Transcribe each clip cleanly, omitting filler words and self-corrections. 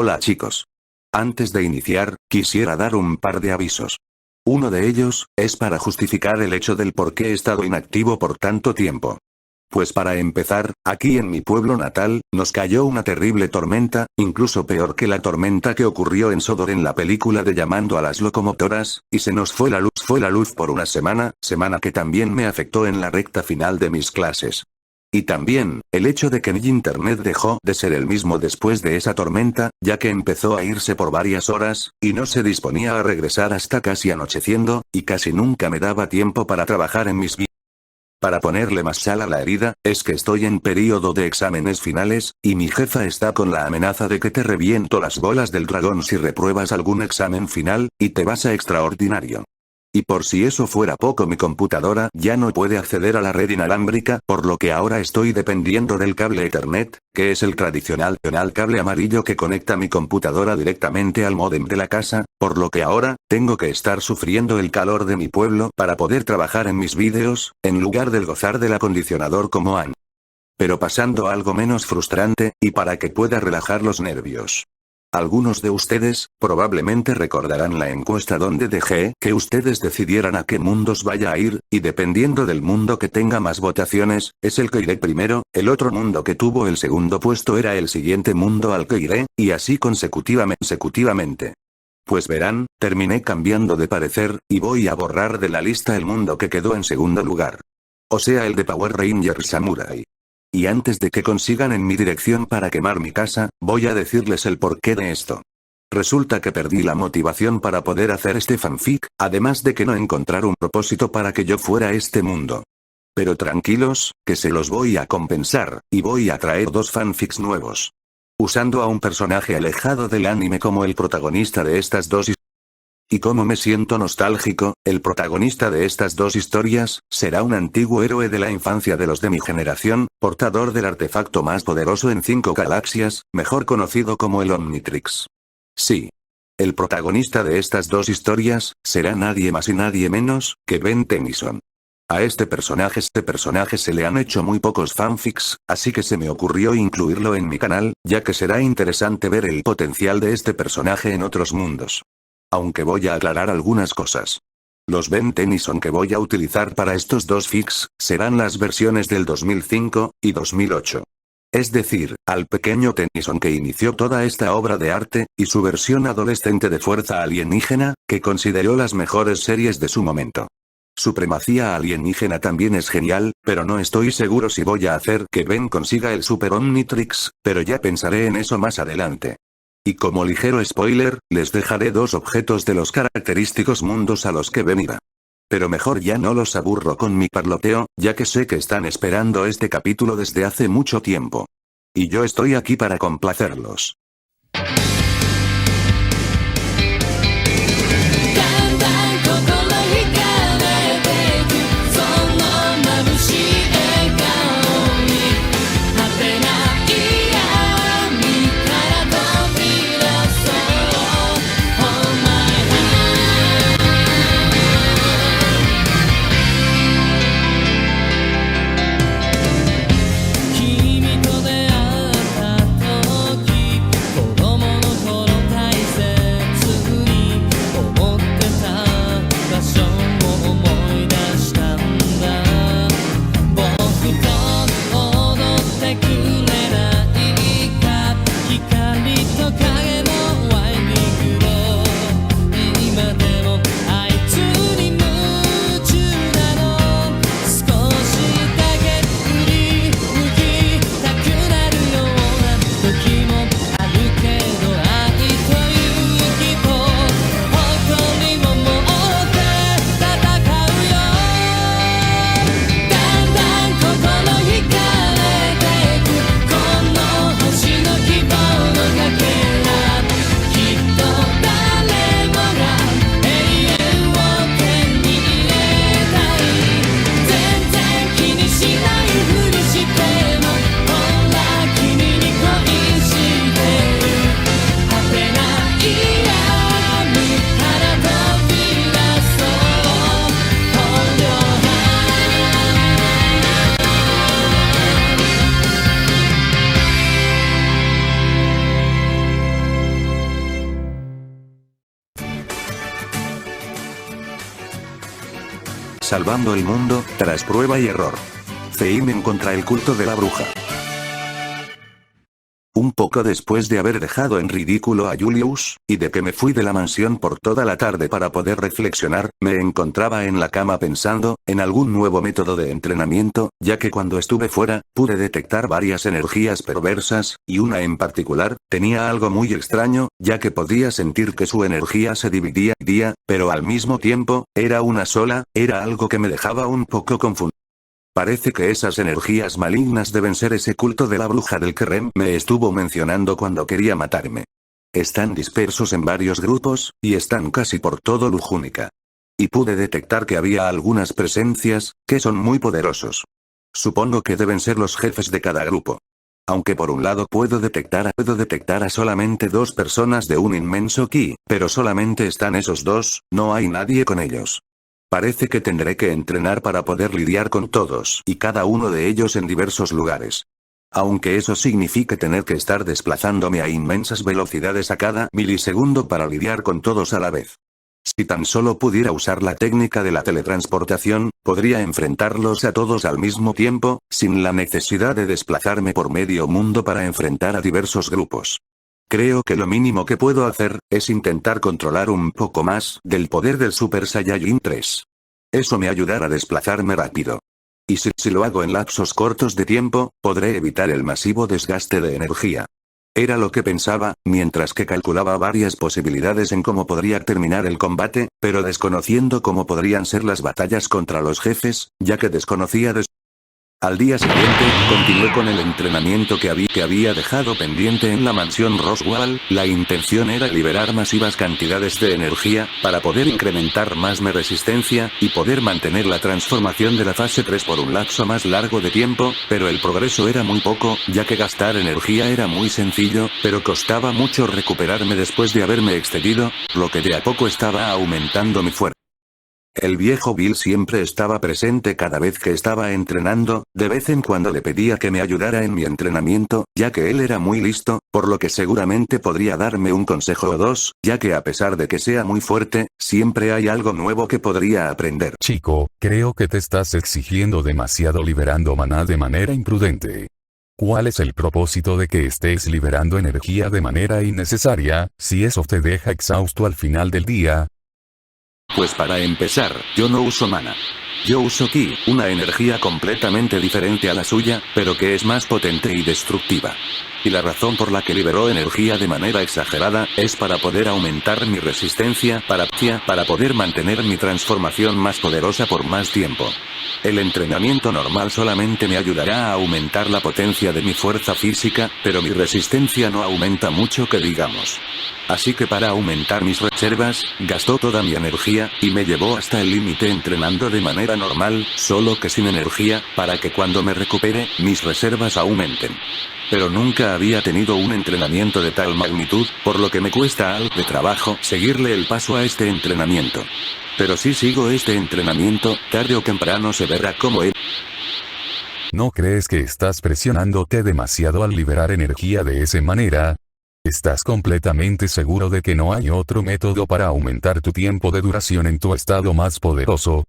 Hola chicos. Antes de iniciar, quisiera dar un par de avisos. Uno de ellos, es para justificar el hecho del por qué he estado inactivo por tanto tiempo. Pues para empezar, aquí en mi pueblo natal, nos cayó una terrible tormenta, incluso peor que la tormenta que ocurrió en Sodor en la película de Llamando a las locomotoras, y se nos fue la luz por una semana que también me afectó en la recta final de mis clases. Y también, el hecho de que mi internet dejó de ser el mismo después de esa tormenta, ya que empezó a irse por varias horas, y no se disponía a regresar hasta casi anocheciendo, y casi nunca me daba tiempo para trabajar en mis videos. Para ponerle más sal a la herida, es que estoy en periodo de exámenes finales, y mi jefa está con la amenaza de que te reviento las bolas del dragón si repruebas algún examen final, y te vas a extraordinario. Y por si eso fuera poco, mi computadora ya no puede acceder a la red inalámbrica, por lo que ahora estoy dependiendo del cable Ethernet, que es el tradicional cable amarillo que conecta mi computadora directamente al módem de la casa, por lo que ahora, tengo que estar sufriendo el calor de mi pueblo para poder trabajar en mis vídeos, en lugar de gozar del acondicionador como antes. Pero pasando a algo menos frustrante, y para que pueda relajar los nervios. Algunos de ustedes, probablemente recordarán la encuesta donde dejé que ustedes decidieran a qué mundos vaya a ir, y dependiendo del mundo que tenga más votaciones, es el que iré primero, el otro mundo que tuvo el segundo puesto era el siguiente mundo al que iré, y así consecutivamente. Pues verán, terminé cambiando de parecer, y voy a borrar de la lista el mundo que quedó en segundo lugar. O sea, el de Power Rangers Samurai. Y antes de que consigan en mi dirección para quemar mi casa, voy a decirles el porqué de esto. Resulta que perdí la motivación para poder hacer este fanfic, además de que no encontrar un propósito para que yo fuera a este mundo. Pero tranquilos, que se los voy a compensar, y voy a traer 2 fanfics nuevos. Usando a un personaje alejado del anime como el protagonista de estas 2 historias. Y como me siento nostálgico, el protagonista de estas 2 historias, será un antiguo héroe de la infancia de los de mi generación, portador del artefacto más poderoso en 5 galaxias, mejor conocido como el Omnitrix. Sí. El protagonista de estas 2 historias, será nadie más y nadie menos, que Ben Tennyson. A este personaje se le han hecho muy pocos fanfics, así que se me ocurrió incluirlo en mi canal, ya que será interesante ver el potencial de este personaje en otros mundos. Aunque voy a aclarar algunas cosas. Los Ben Tennyson que voy a utilizar para estos 2 fics, serán las versiones del 2005, y 2008. Es decir, al pequeño Tennyson que inició toda esta obra de arte, y su versión adolescente de Fuerza Alienígena, que consideró las mejores series de su momento. Supremacía Alienígena también es genial, pero no estoy seguro si voy a hacer que Ben consiga el Super Omnitrix, pero ya pensaré en eso más adelante. Y como ligero spoiler, les dejaré 2 objetos de los característicos mundos a los que Ben irá. Pero mejor ya no los aburro con mi parloteo, ya que sé que están esperando este capítulo desde hace mucho tiempo. Y yo estoy aquí para complacerlos. salvando el mundo, tras prueba y error. Feynman contra el culto de la bruja. Un poco después de haber dejado en ridículo a Julius, y de que me fui de la mansión por toda la tarde para poder reflexionar, me encontraba en la cama pensando en algún nuevo método de entrenamiento, ya que cuando estuve fuera, pude detectar varias energías perversas, y una en particular, tenía algo muy extraño, ya que podía sentir que su energía se dividía, pero al mismo tiempo, era una sola, era algo que me dejaba un poco confundido. Parece que esas energías malignas deben ser ese culto de la bruja del que Rem me estuvo mencionando cuando quería matarme. Están dispersos en varios grupos, y están casi por todo Lujúnica. Y pude detectar que había algunas presencias, que son muy poderosos. Supongo que deben ser los jefes de cada grupo. Aunque por un lado puedo detectar a solamente 2 personas de un inmenso ki, pero solamente están esos 2, no hay nadie con ellos. Parece que tendré que entrenar para poder lidiar con todos y cada uno de ellos en diversos lugares. Aunque eso signifique tener que estar desplazándome a inmensas velocidades a cada milisegundo para lidiar con todos a la vez. Si tan solo pudiera usar la técnica de la teletransportación, podría enfrentarlos a todos al mismo tiempo, sin la necesidad de desplazarme por medio mundo para enfrentar a diversos grupos. Creo que lo mínimo que puedo hacer, es intentar controlar un poco más del poder del Super Saiyajin 3. Eso me ayudará a desplazarme rápido. Y si lo hago en lapsos cortos de tiempo, podré evitar el masivo desgaste de energía. Era lo que pensaba, mientras que calculaba varias posibilidades en cómo podría terminar el combate, pero desconociendo cómo podrían ser las batallas contra los jefes, ya que desconocía Al día siguiente, continué con el entrenamiento que había dejado pendiente en la mansión Roswell. La intención era liberar masivas cantidades de energía, para poder incrementar más mi resistencia, y poder mantener la transformación de la fase 3 por un lapso más largo de tiempo, pero el progreso era muy poco, ya que gastar energía era muy sencillo, pero costaba mucho recuperarme después de haberme excedido, lo que de a poco estaba aumentando mi fuerza. El viejo Bill siempre estaba presente cada vez que estaba entrenando, de vez en cuando le pedía que me ayudara en mi entrenamiento, ya que él era muy listo, por lo que seguramente podría darme un consejo o dos, ya que a pesar de que sea muy fuerte, siempre hay algo nuevo que podría aprender. Chico, creo que te estás exigiendo demasiado liberando maná de manera imprudente. ¿Cuál es el propósito de que estés liberando energía de manera innecesaria, si eso te deja exhausto al final del día? Pues para empezar, yo no uso mana. Yo uso ki, una energía completamente diferente a la suya, pero que es más potente y destructiva. Y la razón por la que liberó energía de manera exagerada, es para poder aumentar mi resistencia, para poder mantener mi transformación más poderosa por más tiempo. El entrenamiento normal solamente me ayudará a aumentar la potencia de mi fuerza física, pero mi resistencia no aumenta mucho que digamos. Así que para aumentar mis reservas, gastó toda mi energía, y me llevó hasta el límite entrenando de manera normal, solo que sin energía, para que cuando me recupere, mis reservas aumenten. Pero nunca había tenido un entrenamiento de tal magnitud, por lo que me cuesta algo de trabajo seguirle el paso a este entrenamiento. Pero si sigo este entrenamiento, tarde o temprano se verá cómo él. ¿No crees que estás presionándote demasiado al liberar energía de esa manera? ¿Estás completamente seguro de que no hay otro método para aumentar tu tiempo de duración en tu estado más poderoso?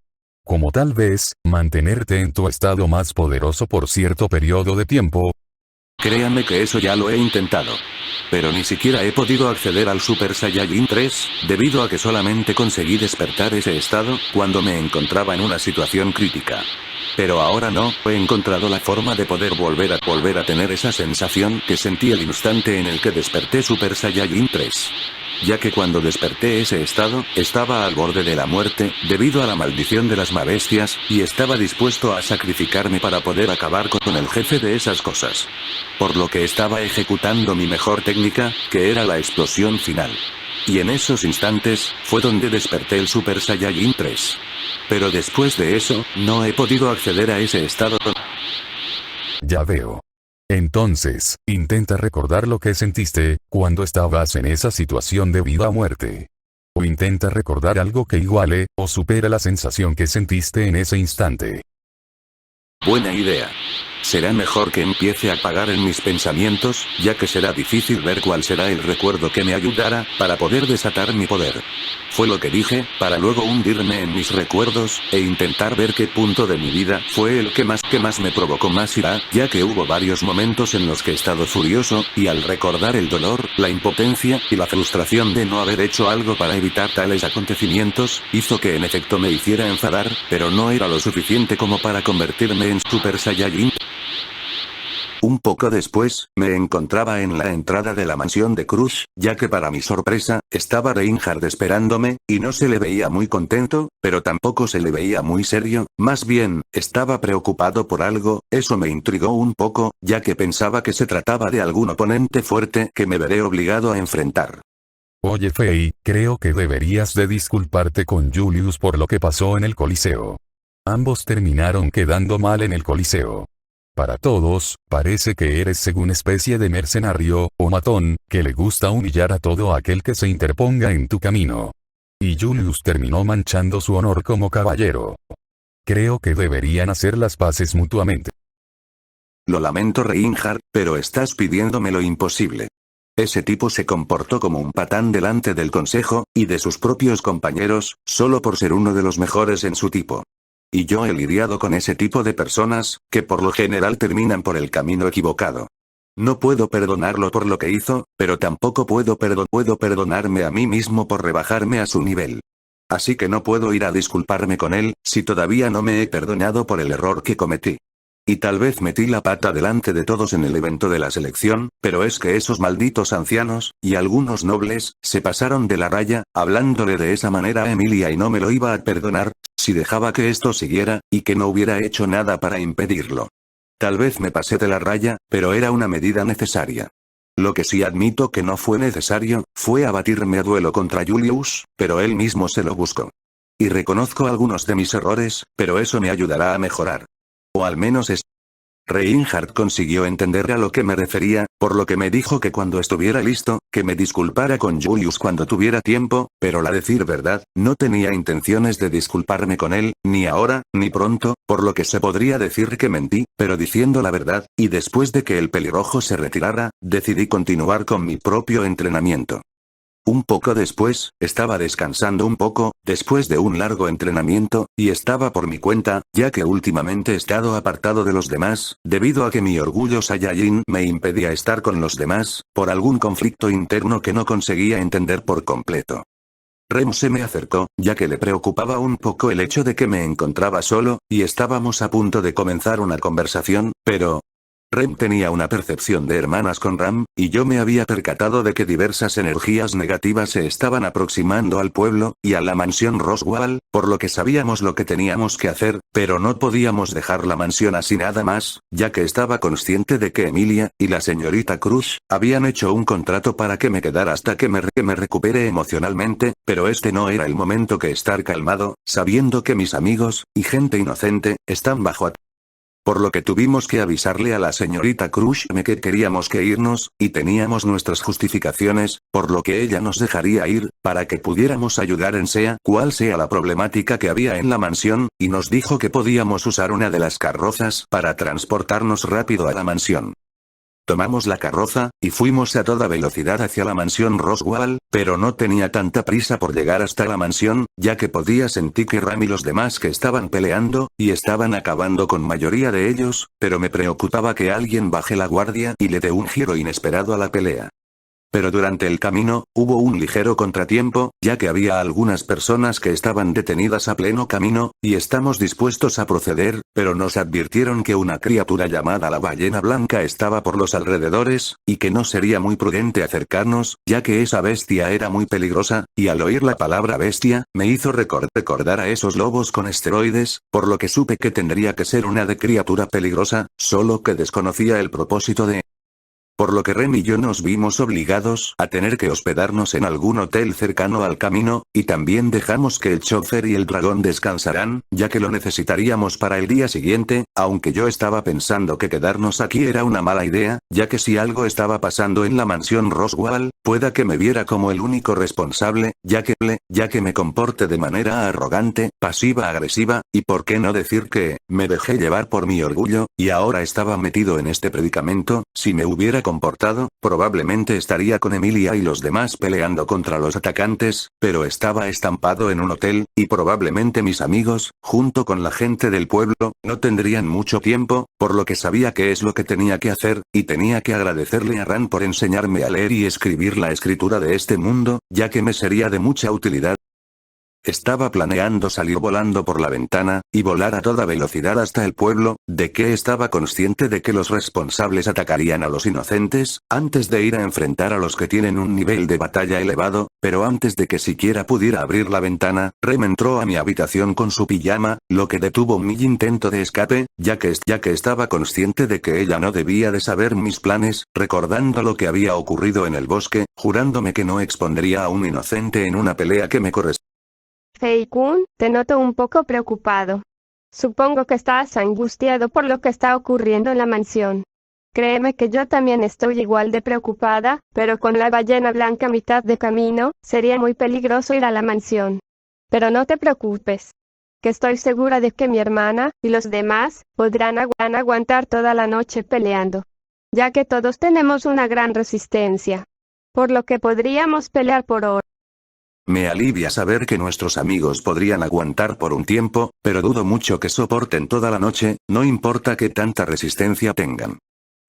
Como tal vez, mantenerte en tu estado más poderoso por cierto periodo de tiempo. Créanme que eso ya lo he intentado. Pero ni siquiera he podido acceder al Super Saiyajin 3, debido a que solamente conseguí despertar ese estado, cuando me encontraba en una situación crítica. Pero ahora no, he encontrado la forma de poder volver a tener esa sensación que sentí el instante en el que desperté Super Saiyajin 3. Ya que cuando desperté ese estado, estaba al borde de la muerte, debido a la maldición de las mabestias, y estaba dispuesto a sacrificarme para poder acabar con el jefe de esas cosas. Por lo que estaba ejecutando mi mejor técnica, que era la explosión final. Y en esos instantes, fue donde desperté el Super Saiyajin 3. Pero después de eso, no he podido acceder a ese estado. Ya veo. Entonces, intenta recordar lo que sentiste, cuando estabas en esa situación de vida o muerte. O intenta recordar algo que iguale, o supere la sensación que sentiste en ese instante. Buena idea. Será mejor que empiece a apagar en mis pensamientos, ya que será difícil ver cuál será el recuerdo que me ayudará, para poder desatar mi poder. Fue lo que dije, para luego hundirme en mis recuerdos, e intentar ver qué punto de mi vida fue el que más me provocó más ira, ya que hubo varios momentos en los que he estado furioso, y al recordar el dolor, la impotencia, y la frustración de no haber hecho algo para evitar tales acontecimientos, hizo que en efecto me hiciera enfadar, pero no era lo suficiente como para convertirme en Super Saiyajin. Un poco después, me encontraba en la entrada de la mansión de Crush, ya que para mi sorpresa, estaba Reinhardt esperándome, y no se le veía muy contento, pero tampoco se le veía muy serio, más bien, estaba preocupado por algo. Eso me intrigó un poco, ya que pensaba que se trataba de algún oponente fuerte que me veré obligado a enfrentar. Oye Fei, creo que deberías de disculparte con Julius por lo que pasó en el Coliseo. Ambos terminaron quedando mal en el Coliseo. Para todos, parece que eres según especie de mercenario, o matón, que le gusta humillar a todo aquel que se interponga en tu camino. Y Julius terminó manchando su honor como caballero. Creo que deberían hacer las paces mutuamente. Lo lamento Reinhardt, pero estás pidiéndome lo imposible. Ese tipo se comportó como un patán delante del consejo, y de sus propios compañeros, solo por ser uno de los mejores en su tipo. Y yo he lidiado con ese tipo de personas, que por lo general terminan por el camino equivocado. No puedo perdonarlo por lo que hizo, pero tampoco puedo perdonarme a mí mismo por rebajarme a su nivel. Así que no puedo ir a disculparme con él, si todavía no me he perdonado por el error que cometí. Y tal vez metí la pata delante de todos en el evento de la selección, pero es que esos malditos ancianos, y algunos nobles, se pasaron de la raya, hablándole de esa manera a Emilia y no me lo iba a perdonar, si dejaba que esto siguiera, y que no hubiera hecho nada para impedirlo. Tal vez me pasé de la raya, pero era una medida necesaria. Lo que sí admito que no fue necesario, fue abatirme a duelo contra Julius, pero él mismo se lo buscó. Y reconozco algunos de mis errores, pero eso me ayudará a mejorar. O al menos es. Reinhardt consiguió entender a lo que me refería, por lo que me dijo que cuando estuviera listo, que me disculpara con Julius cuando tuviera tiempo, pero a decir verdad, no tenía intenciones de disculparme con él, ni ahora, ni pronto, por lo que se podría decir que mentí, pero diciendo la verdad, y después de que el pelirrojo se retirara, decidí continuar con mi propio entrenamiento. Un poco después, estaba descansando un poco, después de un largo entrenamiento, y estaba por mi cuenta, ya que últimamente he estado apartado de los demás, debido a que mi orgullo Saiyajin me impedía estar con los demás, por algún conflicto interno que no conseguía entender por completo. Rem se me acercó, ya que le preocupaba un poco el hecho de que me encontraba solo, y estábamos a punto de comenzar una conversación, pero... Rem tenía una percepción de hermanas con Ram, y yo me había percatado de que diversas energías negativas se estaban aproximando al pueblo, y a la mansión Roswell, por lo que sabíamos lo que teníamos que hacer, pero no podíamos dejar la mansión así nada más, ya que estaba consciente de que Emilia, y la señorita Cruz, habían hecho un contrato para que me quedara hasta que me recupere emocionalmente, pero este no era el momento que estar calmado, sabiendo que mis amigos, y gente inocente, están bajo ataque. Por lo que tuvimos que avisarle a la señorita Crush que queríamos que irnos, y teníamos nuestras justificaciones, por lo que ella nos dejaría ir, para que pudiéramos ayudar en sea cual sea la problemática que había en la mansión, y nos dijo que podíamos usar una de las carrozas para transportarnos rápido a la mansión. Tomamos la carroza, y fuimos a toda velocidad hacia la mansión Roswell, pero no tenía tanta prisa por llegar hasta la mansión, ya que podía sentir que Ram y los demás que estaban peleando, y estaban acabando con mayoría de ellos, pero me preocupaba que alguien baje la guardia y le dé un giro inesperado a la pelea. Pero durante el camino, hubo un ligero contratiempo, ya que había algunas personas que estaban detenidas a pleno camino, y estamos dispuestos a proceder, pero nos advirtieron que una criatura llamada la ballena blanca estaba por los alrededores, y que no sería muy prudente acercarnos, ya que esa bestia era muy peligrosa, y al oír la palabra bestia, me hizo recordar a esos lobos con esteroides, por lo que supe que tendría que ser una de criatura peligrosa, solo que desconocía el propósito de... por lo que Ren y yo nos vimos obligados a tener que hospedarnos en algún hotel cercano al camino, y también dejamos que el chofer y el dragón descansaran, ya que lo necesitaríamos para el día siguiente, aunque yo estaba pensando que quedarnos aquí era una mala idea, ya que si algo estaba pasando en la mansión Roswell, pueda que me viera como el único responsable, ya que me comporte de manera arrogante, pasiva-agresiva, y por qué no decir que, me dejé llevar por mi orgullo, y ahora estaba metido en este predicamento. Si me hubiera comportado, probablemente estaría con Emilia y los demás peleando contra los atacantes, pero estaba estampado en un hotel, y probablemente mis amigos, junto con la gente del pueblo, no tendrían mucho tiempo, por lo que sabía qué es lo que tenía que hacer, y tenía que agradecerle a Ran por enseñarme a leer y escribir la escritura de este mundo, ya que me sería de mucha utilidad. Estaba planeando salir volando por la ventana, y volar a toda velocidad hasta el pueblo, de que estaba consciente de que los responsables atacarían a los inocentes, antes de ir a enfrentar a los que tienen un nivel de batalla elevado, pero antes de que siquiera pudiera abrir la ventana, Rem entró a mi habitación con su pijama, lo que detuvo mi intento de escape, ya que estaba consciente de que ella no debía de saber mis planes, recordando lo que había ocurrido en el bosque, jurándome que no expondría a un inocente en una pelea que me correspondía. Fei-kun, te noto un poco preocupado. Supongo que estás angustiado por lo que está ocurriendo en la mansión. Créeme que yo también estoy igual de preocupada, pero con la ballena blanca a mitad de camino, sería muy peligroso ir a la mansión. Pero no te preocupes. Que estoy segura de que mi hermana, y los demás, podrán aguantar toda la noche peleando. Ya que todos tenemos una gran resistencia. Por lo que podríamos pelear por horas. Me alivia saber que nuestros amigos podrían aguantar por un tiempo, pero dudo mucho que soporten toda la noche, no importa qué tanta resistencia tengan.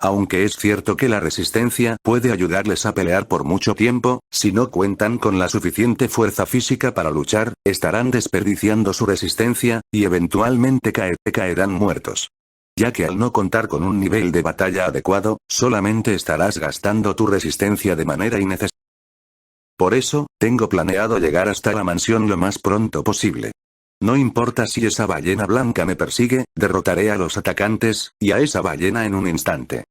Aunque es cierto que la resistencia puede ayudarles a pelear por mucho tiempo, si no cuentan con la suficiente fuerza física para luchar, estarán desperdiciando su resistencia, y eventualmente caerán muertos. Ya que al no contar con un nivel de batalla adecuado, solamente estarás gastando tu resistencia de manera innecesaria. Por eso, tengo planeado llegar hasta la mansión lo más pronto posible. No importa si esa ballena blanca me persigue, derrotaré a los atacantes, y a esa ballena en un instante.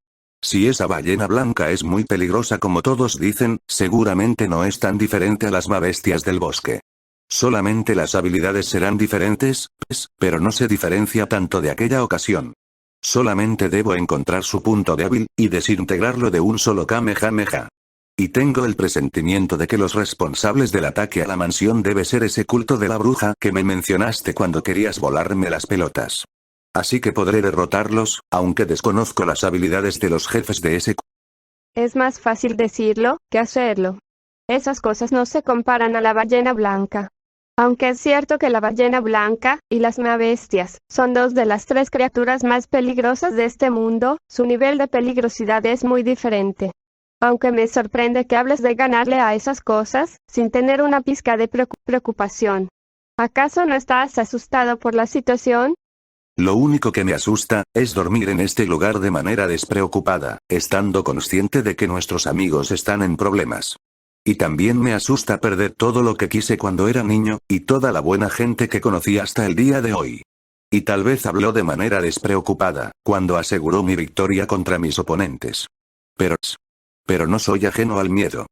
Si esa ballena blanca es muy peligrosa como todos dicen, seguramente no es tan diferente a las bestias del bosque. Solamente las habilidades serán diferentes, pero no se diferencia tanto de aquella ocasión. Solamente debo encontrar su punto débil, y desintegrarlo de un solo Kamehameha. Y tengo el presentimiento de que los responsables del ataque a la mansión debe ser ese culto de la bruja que me mencionaste cuando querías volarme las pelotas. Así que podré derrotarlos, aunque desconozco las habilidades de los jefes de ese culto. Es más fácil decirlo que hacerlo. Esas cosas no se comparan a la ballena blanca. Aunque es cierto que la ballena blanca y las bestias son dos de las tres criaturas más peligrosas de este mundo, su nivel de peligrosidad es muy diferente. Aunque me sorprende que hables de ganarle a esas cosas, sin tener una pizca de preocupación. ¿Acaso no estás asustado por la situación? Lo único que me asusta, es dormir en este lugar de manera despreocupada, estando consciente de que nuestros amigos están en problemas. Y también me asusta perder todo lo que quise cuando era niño, y toda la buena gente que conocí hasta el día de hoy. Y tal vez habló de manera despreocupada, cuando aseguró mi victoria contra mis oponentes. Pero no soy ajeno al miedo.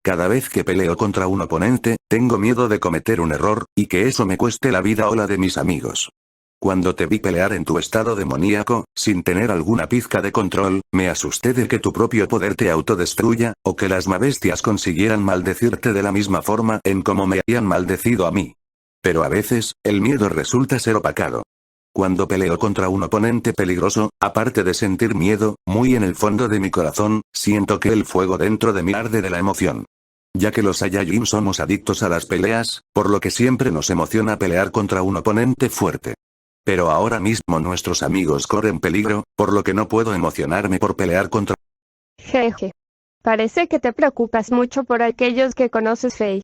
Cada vez que peleo contra un oponente, tengo miedo de cometer un error, y que eso me cueste la vida o la de mis amigos. Cuando te vi pelear en tu estado demoníaco, sin tener alguna pizca de control, me asusté de que tu propio poder te autodestruya, o que las bestias consiguieran maldecirte de la misma forma en como me habían maldecido a mí. Pero a veces, el miedo resulta ser opacado. Cuando peleo contra un oponente peligroso, aparte de sentir miedo, muy en el fondo de mi corazón, siento que el fuego dentro de mí arde de la emoción. Ya que los Saiyajin somos adictos a las peleas, por lo que siempre nos emociona pelear contra un oponente fuerte. Pero ahora mismo nuestros amigos corren peligro, por lo que no puedo emocionarme por pelear contra... Jeje. Parece que te preocupas mucho por aquellos que conoces, Fei.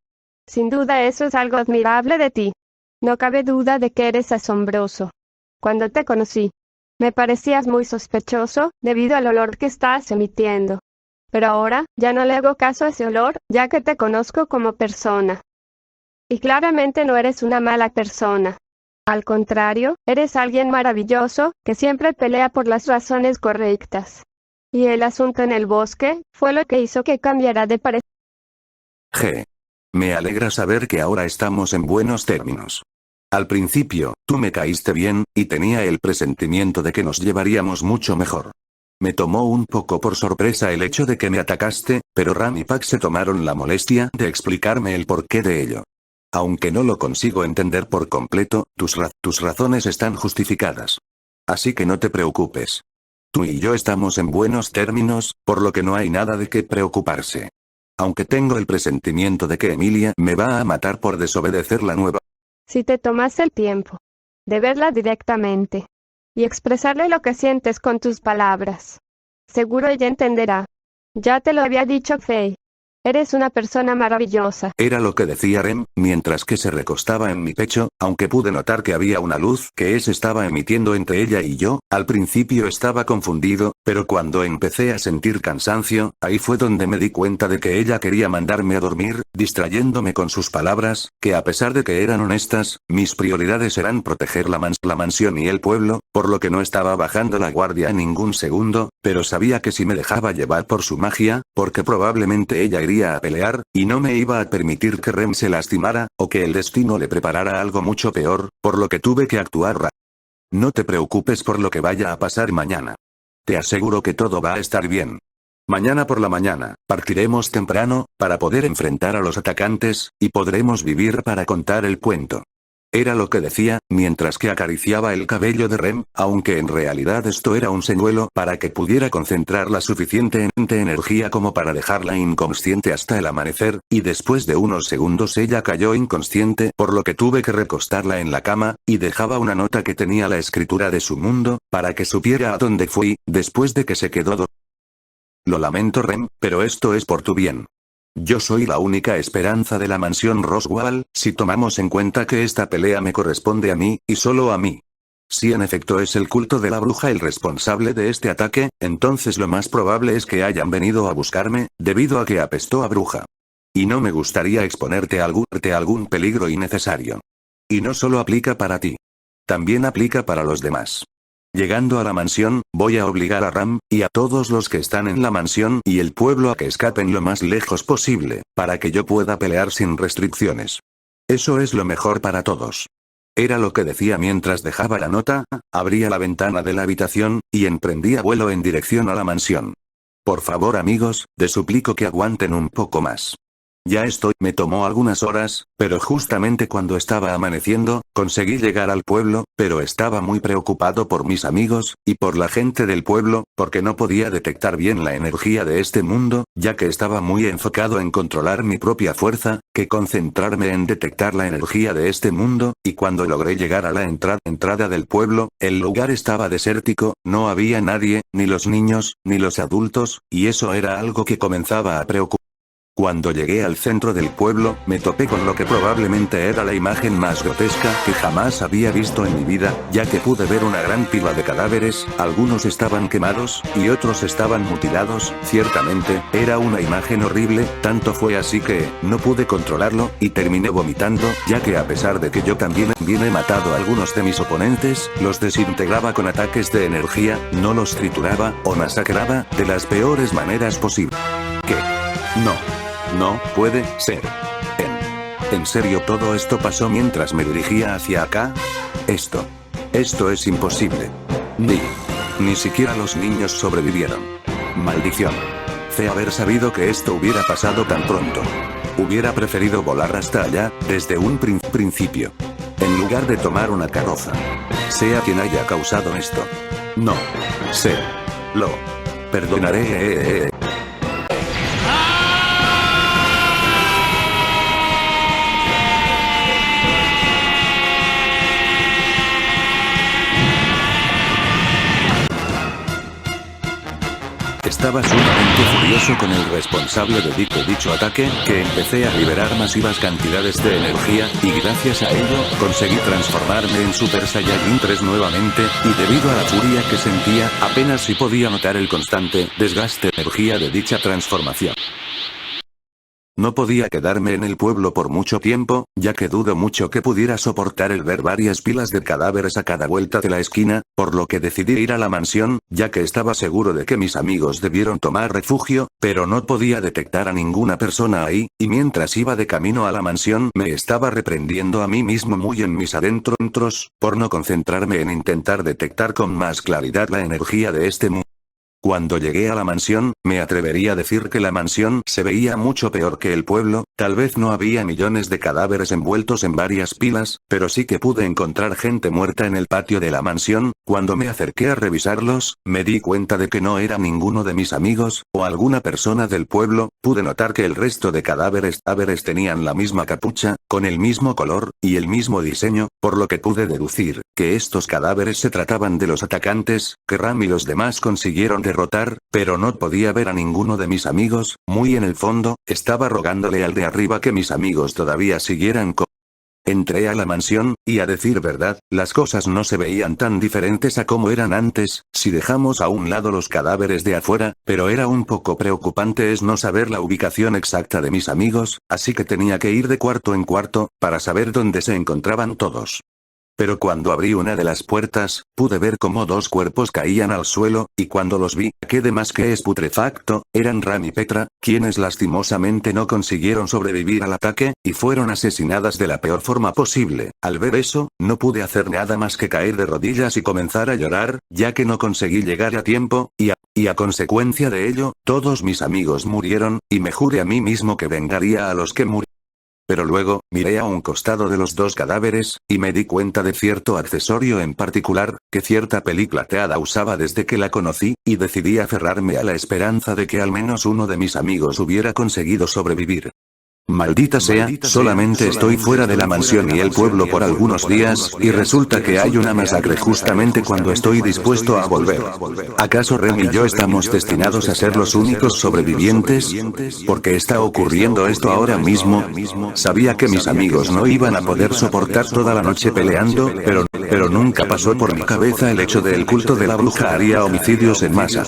Sin duda eso es algo admirable de ti. No cabe duda de que eres asombroso. Cuando te conocí, me parecías muy sospechoso, debido al olor que estás emitiendo. Pero ahora, ya no le hago caso a ese olor, ya que te conozco como persona. Y claramente no eres una mala persona. Al contrario, eres alguien maravilloso, que siempre pelea por las razones correctas. Y el asunto en el bosque, fue lo que hizo que cambiara de parecer. G. Me alegra saber que ahora estamos en buenos términos. Al principio, tú me caíste bien, y tenía el presentimiento de que nos llevaríamos mucho mejor. Me tomó un poco por sorpresa el hecho de que me atacaste, pero Ram y Pac se tomaron la molestia de explicarme el porqué de ello. Aunque no lo consigo entender por completo, tus razones están justificadas. Así que no te preocupes. Tú y yo estamos en buenos términos, por lo que no hay nada de qué preocuparse. Aunque tengo el presentimiento de que Emilia me va a matar por desobedecer la nueva. Si te tomas el tiempo de verla directamente y expresarle lo que sientes con tus palabras, seguro ella entenderá. Ya te lo había dicho Faye. Eres una persona maravillosa. Era lo que decía Rem, mientras que se recostaba en mi pecho, aunque pude notar que había una luz que se estaba emitiendo entre ella y yo. Al principio estaba confundido, pero cuando empecé a sentir cansancio, ahí fue donde me di cuenta de que ella quería mandarme a dormir, distrayéndome con sus palabras, que a pesar de que eran honestas, mis prioridades eran proteger la mansión y el pueblo, por lo que no estaba bajando la guardia en ningún segundo, pero sabía que si me dejaba llevar por su magia, porque probablemente ella iría a pelear, y no me iba a permitir que Rem se lastimara, o que el destino le preparara algo mucho peor, por lo que tuve que actuar rápido. No te preocupes por lo que vaya a pasar mañana. Te aseguro que todo va a estar bien. Mañana por la mañana, partiremos temprano, para poder enfrentar a los atacantes, y podremos vivir para contar el cuento. Era lo que decía, mientras que acariciaba el cabello de Rem, aunque en realidad esto era un señuelo para que pudiera concentrar la suficiente energía como para dejarla inconsciente hasta el amanecer, y después de unos segundos ella cayó inconsciente, por lo que tuve que recostarla en la cama, y dejaba una nota que tenía la escritura de su mundo, para que supiera a dónde fui, después de que se quedó dormida. Lo lamento Rem, pero esto es por tu bien. Yo soy la única esperanza de la mansión Roswell, si tomamos en cuenta que esta pelea me corresponde a mí, y solo a mí. Si en efecto es el culto de la bruja el responsable de este ataque, entonces lo más probable es que hayan venido a buscarme, debido a que apestó a bruja. Y no me gustaría exponerte a algún peligro innecesario. Y no solo aplica para ti. También aplica para los demás. Llegando a la mansión, voy a obligar a Ram, y a todos los que están en la mansión y el pueblo a que escapen lo más lejos posible, para que yo pueda pelear sin restricciones. Eso es lo mejor para todos. Era lo que decía mientras dejaba la nota, abría la ventana de la habitación, y emprendía vuelo en dirección a la mansión. Por favor amigos, les suplico que aguanten un poco más. Ya estoy, me tomó algunas horas, pero justamente cuando estaba amaneciendo, conseguí llegar al pueblo, pero estaba muy preocupado por mis amigos, y por la gente del pueblo, porque no podía detectar bien la energía de este mundo, ya que estaba muy enfocado en controlar mi propia fuerza, que concentrarme en detectar la energía de este mundo, y cuando logré llegar a la entrada del pueblo, el lugar estaba desértico, no había nadie, ni los niños, ni los adultos, y eso era algo que comenzaba a preocupar. Cuando llegué al centro del pueblo, me topé con lo que probablemente era la imagen más grotesca que jamás había visto en mi vida, ya que pude ver una gran pila de cadáveres, algunos estaban quemados, y otros estaban mutilados. Ciertamente, era una imagen horrible, tanto fue así que, no pude controlarlo, y terminé vomitando, ya que a pesar de que yo también he matado a algunos de mis oponentes, los desintegraba con ataques de energía, no los trituraba, o masacraba, de las peores maneras posibles. ¿Qué? No puede ser. ¿En serio todo esto pasó mientras me dirigía hacia acá? Esto es imposible. Ni siquiera los niños sobrevivieron. Maldición. Fe haber sabido que esto hubiera pasado tan pronto. Hubiera preferido volar hasta allá, desde un principio. En lugar de tomar una carroza. Sea quien haya causado esto. No sé. Lo perdonaré. Estaba sumamente furioso con el responsable de dicho ataque, que empecé a liberar masivas cantidades de energía, y gracias a ello, conseguí transformarme en Super Saiyajin 3 nuevamente, y debido a la furia que sentía, apenas si podía notar el constante desgaste de energía de dicha transformación. no podía quedarme en el pueblo por mucho tiempo, ya que dudo mucho que pudiera soportar el ver varias pilas de cadáveres a cada vuelta de la esquina, por lo que decidí ir a la mansión, ya que estaba seguro de que mis amigos debieron tomar refugio, pero no podía detectar a ninguna persona ahí, y mientras iba de camino a la mansión me estaba reprendiendo a mí mismo muy en mis adentros, por no concentrarme en intentar detectar con más claridad la energía de este mundo. Cuando llegué a la mansión, me atrevería a decir que la mansión se veía mucho peor que el pueblo, tal vez no había millones de cadáveres envueltos en varias pilas, pero sí que pude encontrar gente muerta en el patio de la mansión. Cuando me acerqué a revisarlos, me di cuenta de que no era ninguno de mis amigos, o alguna persona del pueblo. Pude notar que el resto de cadáveres tenían la misma capucha, con el mismo color, y el mismo diseño, por lo que pude deducir que estos cadáveres se trataban de los atacantes, que Ram y los demás consiguieron derrotar, pero no podía ver a ninguno de mis amigos. Muy en el fondo, estaba rogándole al de arriba que mis amigos todavía siguieran con... Entré a la mansión, y a decir verdad, las cosas no se veían tan diferentes a como eran antes, si dejamos a un lado los cadáveres de afuera, pero era un poco preocupante es no saber la ubicación exacta de mis amigos, así que tenía que ir de cuarto en cuarto, para saber dónde se encontraban todos. Pero cuando abrí una de las puertas, pude ver cómo dos cuerpos caían al suelo, y cuando los vi, quedé más que putrefacto. Eran Ram y Petra, quienes lastimosamente no consiguieron sobrevivir al ataque, y fueron asesinadas de la peor forma posible. Al ver eso, no pude hacer nada más que caer de rodillas y comenzar a llorar, ya que no conseguí llegar a tiempo, y a consecuencia de ello, todos mis amigos murieron, y me juré a mí mismo que vengaría a los que murieron. Pero luego, miré a un costado de los dos cadáveres, y me di cuenta de cierto accesorio en particular, que cierta peli plateada usaba desde que la conocí, y decidí aferrarme a la esperanza de que al menos uno de mis amigos hubiera conseguido sobrevivir. Maldita sea, solamente estoy fuera de la mansión y el pueblo por algunos días, y resulta que hay una masacre justamente cuando estoy dispuesto a volver. ¿Acaso Rem y yo estamos destinados a ser los únicos sobrevivientes? ¿Por qué está ocurriendo esto ahora mismo? Sabía que mis amigos no iban a poder soportar toda la noche peleando, pero nunca pasó por mi cabeza el hecho de el culto de la bruja haría homicidios en masa.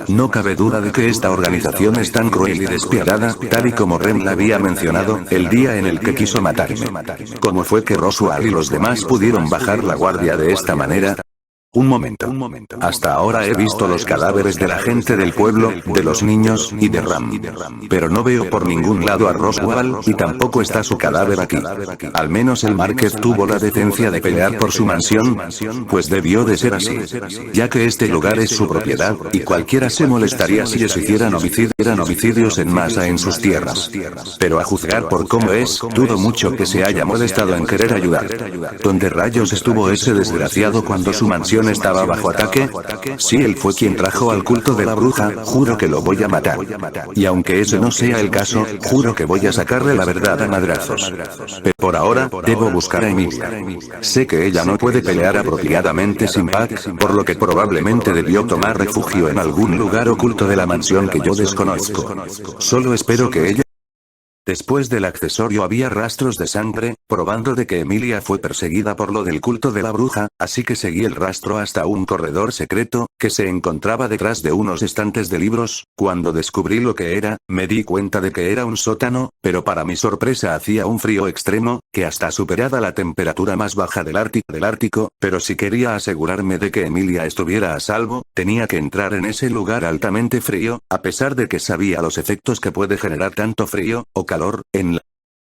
No cabe duda de que esta organización es tan cruel y despiadada, tal y como Rem la había mencionado el día en el que quiso matarme. ¿Cómo fue que Roswell y los demás pudieron bajar la guardia de esta manera? Un momento. Hasta ahora he visto los cadáveres de la gente del pueblo, de los niños, y de Ram. Pero no veo por ningún lado a Roswell, y tampoco está su cadáver aquí. Al menos el Márquez tuvo la decencia de pelear por su mansión, pues debió de ser así. Ya que este lugar es su propiedad, y cualquiera se molestaría si ellos hicieran homicidios en masa en sus tierras. Pero a juzgar por cómo es, dudo mucho que se haya molestado en querer ayudar. ¿Dónde rayos estuvo ese desgraciado cuando su mansión estaba bajo ataque? Si él fue quien trajo al culto de la bruja, juro que lo voy a matar. Y aunque ese no sea el caso, juro que voy a sacarle la verdad a madrazos. Pero por ahora, debo buscar a Emilia. Sé que ella no puede pelear apropiadamente sin Pac, por lo que probablemente debió tomar refugio en algún lugar oculto de la mansión que yo desconozco. Solo espero que ella... Después del accesorio había rastros de sangre, probando de que Emilia fue perseguida por lo del culto de la bruja, así que seguí el rastro hasta un corredor secreto, que se encontraba detrás de unos estantes de libros. Cuando descubrí lo que era, me di cuenta de que era un sótano, pero para mi sorpresa hacía un frío extremo, que hasta superaba la temperatura más baja del Ártico, pero si quería asegurarme de que Emilia estuviera a salvo, tenía que entrar en ese lugar altamente frío, a pesar de que sabía los efectos que puede generar tanto frío, o calor, en la...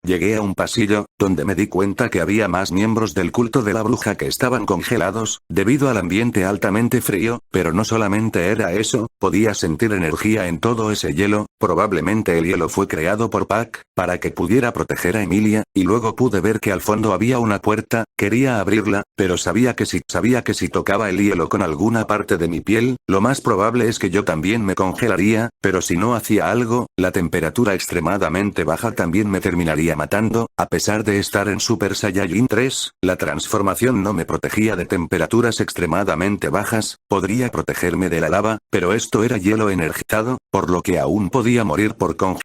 Llegué a un pasillo, donde me di cuenta que había más miembros del culto de la bruja que estaban congelados, debido al ambiente altamente frío, pero no solamente era eso, podía sentir energía en todo ese hielo. Probablemente el hielo fue creado por Pac, para que pudiera proteger a Emilia, y luego pude ver que al fondo había una puerta. Quería abrirla, pero sabía que si tocaba el hielo con alguna parte de mi piel, lo más probable es que yo también me congelaría, pero si no hacía algo, la temperatura extremadamente baja también me terminaría matando. A pesar de estar en Super Saiyajin 3, la transformación no me protegía de temperaturas extremadamente bajas. Podría protegerme de la lava, pero esto era hielo energizado, por lo que aún podía morir por congelación.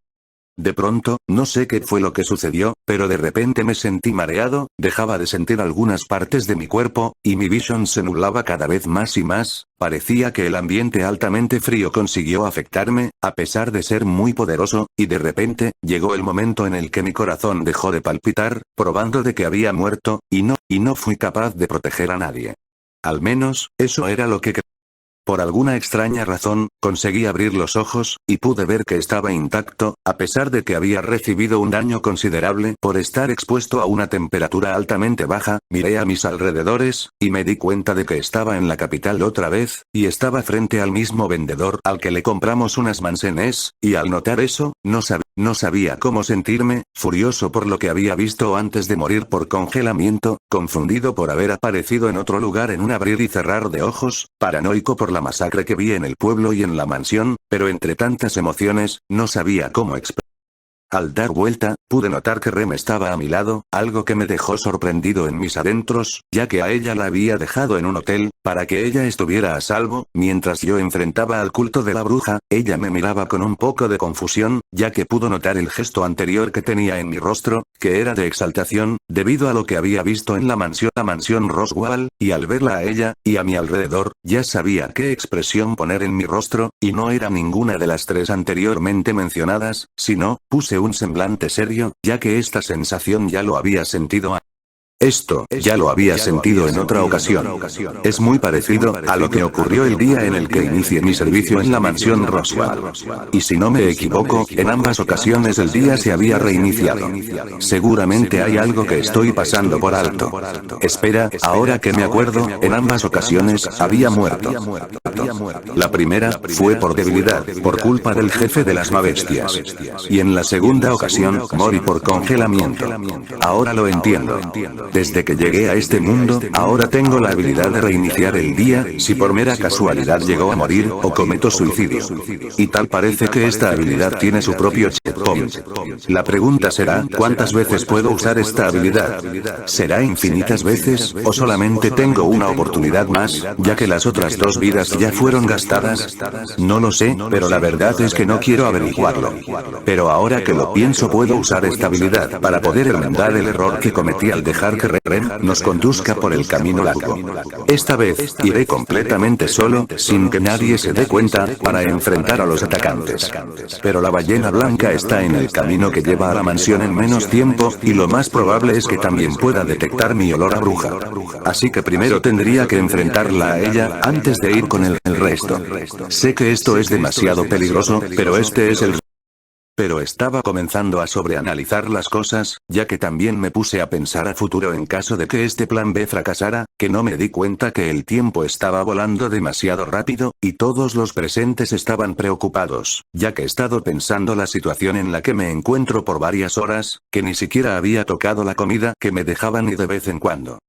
De pronto, no sé qué fue lo que sucedió, pero de repente me sentí mareado, dejaba de sentir algunas partes de mi cuerpo, y mi visión se nublaba cada vez más y más, parecía que el ambiente altamente frío consiguió afectarme, a pesar de ser muy poderoso, y de repente, llegó el momento en el que mi corazón dejó de palpitar, probando de que había muerto, y no fui capaz de proteger a nadie. Al menos, eso era lo que creía. Por alguna extraña razón, conseguí abrir los ojos, y pude ver que estaba intacto, a pesar de que había recibido un daño considerable por estar expuesto a una temperatura altamente baja. Miré a mis alrededores, y me di cuenta de que estaba en la capital otra vez, y estaba frente al mismo vendedor al que le compramos unas manzanas, y al notar eso, no sabía cómo sentirme, furioso por lo que había visto antes de morir por congelamiento, confundido por haber aparecido en otro lugar en un abrir y cerrar de ojos, paranoico por la masacre que vi en el pueblo y en la mansión, pero entre tantas emociones, no sabía cómo expresar. Al dar vuelta, pude notar que Rem estaba a mi lado, algo que me dejó sorprendido en mis adentros, ya que a ella la había dejado en un hotel, para que ella estuviera a salvo. Mientras yo enfrentaba al culto de la bruja, ella me miraba con un poco de confusión, ya que pudo notar el gesto anterior que tenía en mi rostro, que era de exaltación, debido a lo que había visto en la mansión Roswell, y al verla a ella, y a mi alrededor, ya sabía qué expresión poner en mi rostro, y no era ninguna de las tres anteriormente mencionadas, sino, puse un semblante serio, ya que esta sensación ya lo había sentido antes. Esto, ya lo había sentido en otra ocasión. Es muy parecido a lo que ocurrió el día en el que inicié mi servicio en la mansión Roswell. Y si no me equivoco, en ambas ocasiones el día se había reiniciado. Seguramente hay algo que estoy pasando por alto. Espera, ahora que me acuerdo, en ambas ocasiones había muerto. La primera fue por debilidad, por culpa del jefe de las mabestias. Y en la segunda ocasión, morí por congelamiento. Ahora lo entiendo. Desde que llegué a este mundo, ahora tengo la habilidad de reiniciar el día, si por mera casualidad llegó a morir, o cometo suicidio. Y tal parece que esta habilidad tiene su propio checkpoint. La pregunta será, ¿cuántas veces puedo usar esta habilidad? ¿Será infinitas veces, o solamente tengo una oportunidad más, ya que las otras dos vidas ya fueron gastadas? No lo sé, pero la verdad es que no quiero averiguarlo. Pero ahora que lo pienso, puedo usar esta habilidad para poder enmendar el error que cometí al dejar que Rem nos conduzca por el camino largo. Esta vez, iré completamente solo, sin que nadie se dé cuenta, para enfrentar a los atacantes. Pero la ballena blanca está en el camino que lleva a la mansión en menos tiempo, y lo más probable es que también pueda detectar mi olor a bruja. Así que primero tendría que enfrentarla a ella, antes de ir con el resto. Sé que esto es demasiado peligroso, pero este es el... Pero estaba comenzando a sobreanalizar las cosas, ya que también me puse a pensar a futuro en caso de que este plan B fracasara, que no me di cuenta que el tiempo estaba volando demasiado rápido, y todos los presentes estaban preocupados, ya que he estado pensando la situación en la que me encuentro por varias horas, que ni siquiera había tocado la comida que me dejaban ni de vez en cuando.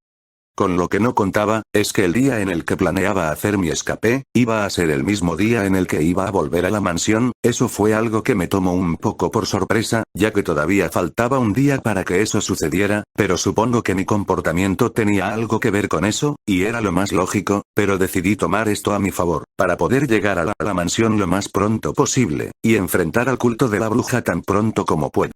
Con lo que no contaba, es que el día en el que planeaba hacer mi escape, iba a ser el mismo día en el que iba a volver a la mansión. Eso fue algo que me tomó un poco por sorpresa, ya que todavía faltaba un día para que eso sucediera, pero supongo que mi comportamiento tenía algo que ver con eso, y era lo más lógico, pero decidí tomar esto a mi favor, para poder llegar a la mansión lo más pronto posible, y enfrentar al culto de la bruja tan pronto como pueda.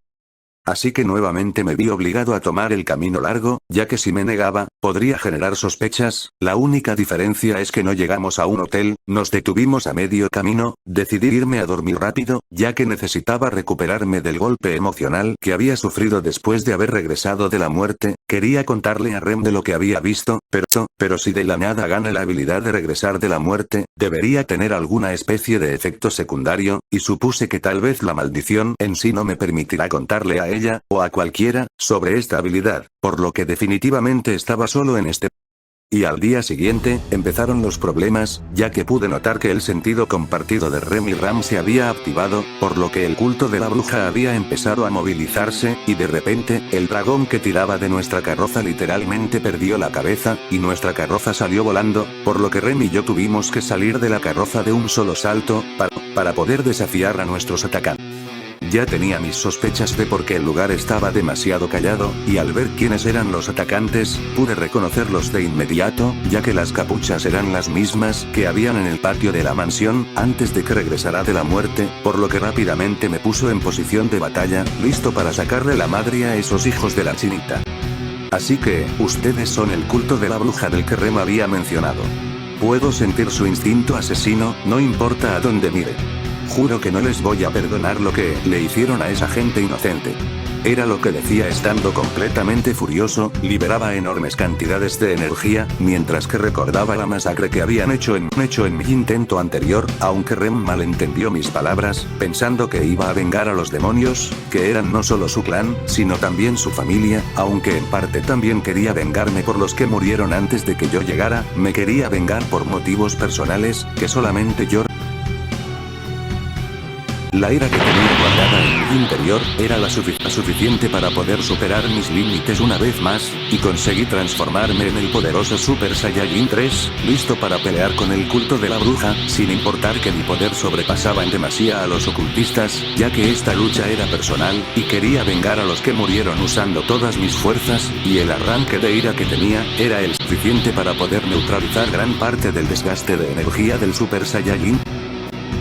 Así que nuevamente me vi obligado a tomar el camino largo, ya que si me negaba, podría generar sospechas. La única diferencia es que no llegamos a un hotel, nos detuvimos a medio camino. Decidí irme a dormir rápido, ya que necesitaba recuperarme del golpe emocional que había sufrido después de haber regresado de la muerte. Quería contarle a Rem de lo que había visto, pero si de la nada gana la habilidad de regresar de la muerte, debería tener alguna especie de efecto secundario, y supuse que tal vez la maldición en sí no me permitirá contarle a ella, o a cualquiera, sobre esta habilidad, por lo que definitivamente estaba solo en este. Y al día siguiente, empezaron los problemas, ya que pude notar que el sentido compartido de Rem y Ram se había activado, por lo que el culto de la bruja había empezado a movilizarse, y de repente, el dragón que tiraba de nuestra carroza literalmente perdió la cabeza, y nuestra carroza salió volando, por lo que Rem y yo tuvimos que salir de la carroza de un solo salto, para poder desafiar a nuestros atacantes. Ya tenía mis sospechas de por qué el lugar estaba demasiado callado, y al ver quiénes eran los atacantes, pude reconocerlos de inmediato, ya que las capuchas eran las mismas que habían en el patio de la mansión, antes de que regresara de la muerte, por lo que rápidamente me puso en posición de batalla, listo para sacarle la madre a esos hijos de la chinita. Así que, ustedes son el culto de la bruja del que Rem había mencionado. Puedo sentir su instinto asesino, no importa a dónde mire. Juro que no les voy a perdonar lo que le hicieron a esa gente inocente. Era lo que decía estando completamente furioso, liberaba enormes cantidades de energía, mientras que recordaba la masacre que habían hecho en mi intento anterior, aunque Rem malentendió mis palabras, pensando que iba a vengar a los demonios, que eran no solo su clan, sino también su familia, aunque en parte también quería vengarme por los que murieron antes de que yo llegara, me quería vengar por motivos personales, que solamente yo. La ira que tenía guardada en mi interior era la suficiente para poder superar mis límites una vez más, y conseguí transformarme en el poderoso Super Saiyajin 3, listo para pelear con el culto de la bruja, sin importar que mi poder sobrepasaba en demasía a los ocultistas, ya que esta lucha era personal, y quería vengar a los que murieron usando todas mis fuerzas, y el arranque de ira que tenía, era el suficiente para poder neutralizar gran parte del desgaste de energía del Super Saiyajin.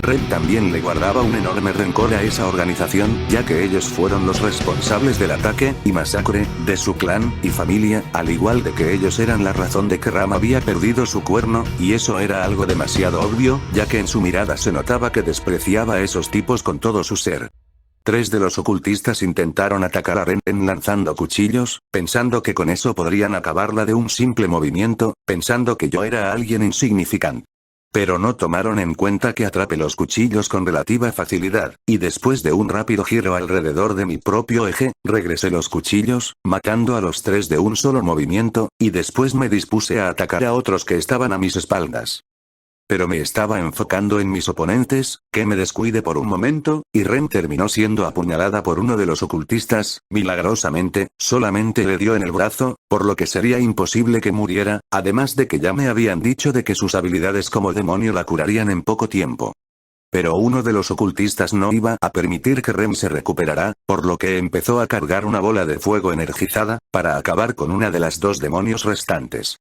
Red también le guardaba un enorme rencor a esa organización, ya que ellos fueron los responsables del ataque y masacre de su clan y familia, al igual de que ellos eran la razón de que Ram había perdido su cuerno, y eso era algo demasiado obvio, ya que en su mirada se notaba que despreciaba a esos tipos con todo su ser. 3 de los ocultistas intentaron atacar a Ren lanzando cuchillos, pensando que con eso podrían acabarla de un simple movimiento, pensando que yo era alguien insignificante. Pero no tomaron en cuenta que atrapé los cuchillos con relativa facilidad, y después de un rápido giro alrededor de mi propio eje, regresé los cuchillos, matando a los 3 de un solo movimiento, y después me dispuse a atacar a otros que estaban a mis espaldas. Pero me estaba enfocando en mis oponentes, que me descuide por un momento, y Ren terminó siendo apuñalada por uno de los ocultistas, milagrosamente, solamente le dio en el brazo, por lo que sería imposible que muriera, además de que ya me habían dicho de que sus habilidades como demonio la curarían en poco tiempo. Pero uno de los ocultistas no iba a permitir que Rem se recuperara, por lo que empezó a cargar una bola de fuego energizada, para acabar con una de las 2 demonios restantes.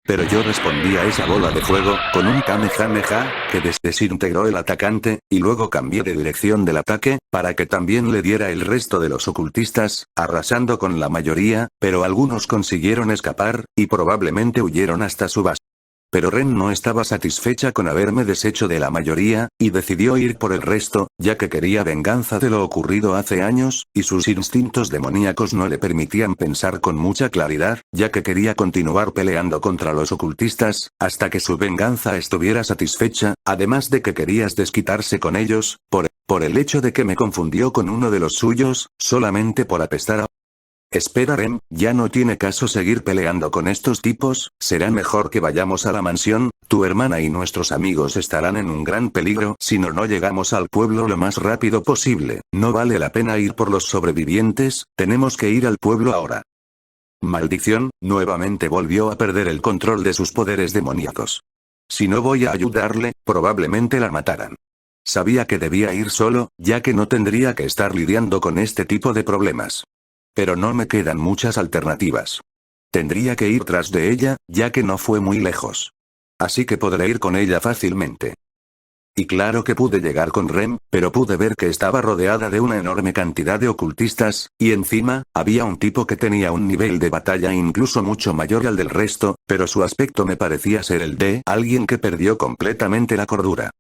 Pero yo respondí a esa bola de fuego, con un Kamehameha, que desintegró el atacante, y luego cambié de dirección del ataque, para que también le diera el resto de los ocultistas, arrasando con la mayoría, pero algunos consiguieron escapar, y probablemente huyeron hasta su base. Pero Ren no estaba satisfecha con haberme deshecho de la mayoría, y decidió ir por el resto, ya que quería venganza de lo ocurrido hace años, y sus instintos demoníacos no le permitían pensar con mucha claridad, ya que quería continuar peleando contra los ocultistas, hasta que su venganza estuviera satisfecha, además de que quería desquitarse con ellos, por el hecho de que me confundió con uno de los suyos, solamente por apestar a... Espera Rem, ya no tiene caso seguir peleando con estos tipos, será mejor que vayamos a la mansión, tu hermana y nuestros amigos estarán en un gran peligro si no llegamos al pueblo lo más rápido posible, no vale la pena ir por los sobrevivientes, tenemos que ir al pueblo ahora. Maldición, nuevamente volvió a perder el control de sus poderes demoníacos. Si no voy a ayudarle, probablemente la mataran. Sabía que debía ir solo, ya que no tendría que estar lidiando con este tipo de problemas. Pero no me quedan muchas alternativas. Tendría que ir tras de ella, ya que no fue muy lejos. Así que podré ir con ella fácilmente. Y claro que pude llegar con Rem, pero pude ver que estaba rodeada de una enorme cantidad de ocultistas, y encima, había un tipo que tenía un nivel de batalla incluso mucho mayor al del resto, pero su aspecto me parecía ser el de alguien que perdió completamente la cordura.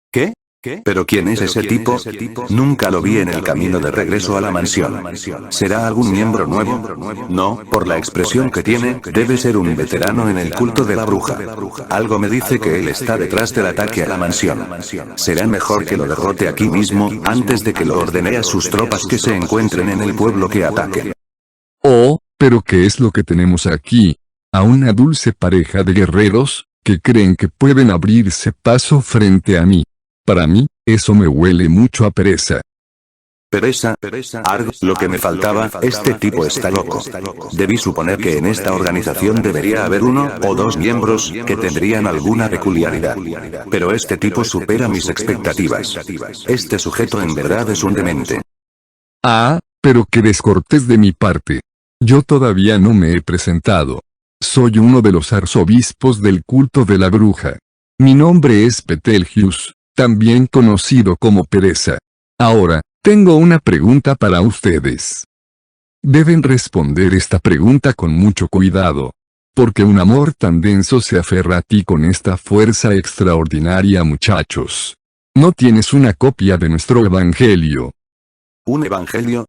¿Qué? ¿Pero quién es ese tipo? Nunca lo vi en el camino de regreso a la mansión. ¿Será algún miembro nuevo? No, por la expresión que tiene, debe ser un veterano en el culto de la bruja. Algo me dice que él está detrás del ataque a la mansión. Será mejor que lo derrote aquí mismo, antes de que lo ordene a sus tropas que se encuentren en el pueblo que ataquen. Oh, pero ¿qué es lo que tenemos aquí? A una dulce pareja de guerreros, que creen que pueden abrirse paso frente a mí. Para mí, eso me huele mucho a pereza. Pereza, Arg, lo que me faltaba, este tipo está loco. Debí suponer que en esta organización debería haber 1 o 2 miembros, que tendrían alguna peculiaridad. Pero este tipo supera mis expectativas. Este sujeto en verdad es un demente. Ah, pero qué descortés de mi parte. Yo todavía no me he presentado. Soy uno de los arzobispos del culto de la bruja. Mi nombre es Betelgeuse, también conocido como Pereza. Ahora, tengo una pregunta para ustedes. Deben responder esta pregunta con mucho cuidado. Porque un amor tan denso se aferra a ti con esta fuerza extraordinaria, muchachos. ¿No tienes una copia de nuestro evangelio? ¿Un evangelio?